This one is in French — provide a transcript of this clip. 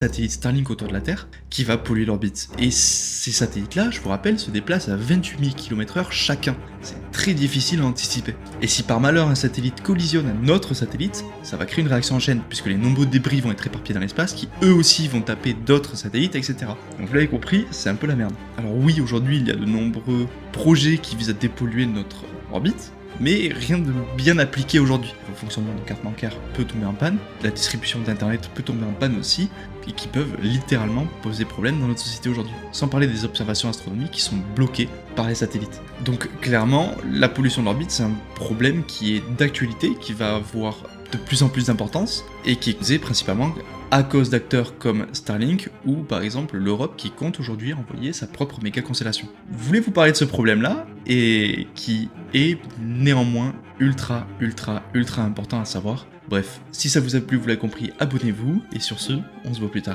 Satellite Starlink autour de la Terre qui va polluer l'orbite. Et ces satellites-là, je vous rappelle, se déplacent à 28 000 km/h chacun. C'est très difficile à anticiper. Et si par malheur un satellite collisionne à notre satellite, ça va créer une réaction en chaîne, puisque les nombreux débris vont être éparpillés dans l'espace, qui eux aussi vont taper d'autres satellites, etc. Donc vous l'avez compris, c'est un peu la merde. Alors oui, aujourd'hui, il y a de nombreux projets qui visent à dépolluer notre orbite, mais rien de bien appliqué aujourd'hui. Le fonctionnement de cartes bancaires peut tomber en panne, la distribution d'internet peut tomber en panne aussi, et qui peuvent littéralement poser problème dans notre société aujourd'hui. Sans parler des observations astronomiques qui sont bloquées par les satellites. Donc clairement, la pollution de l'orbite, c'est un problème qui est d'actualité, qui va avoir de plus en plus d'importance, et qui est causé principalement à cause d'acteurs comme Starlink, ou par exemple l'Europe qui compte aujourd'hui envoyer sa propre méga constellation. Voulez-vous parler de ce problème-là, et qui est néanmoins ultra important à savoir. Bref, si ça vous a plu, vous l'avez compris, abonnez-vous, et sur ce, on se voit plus tard.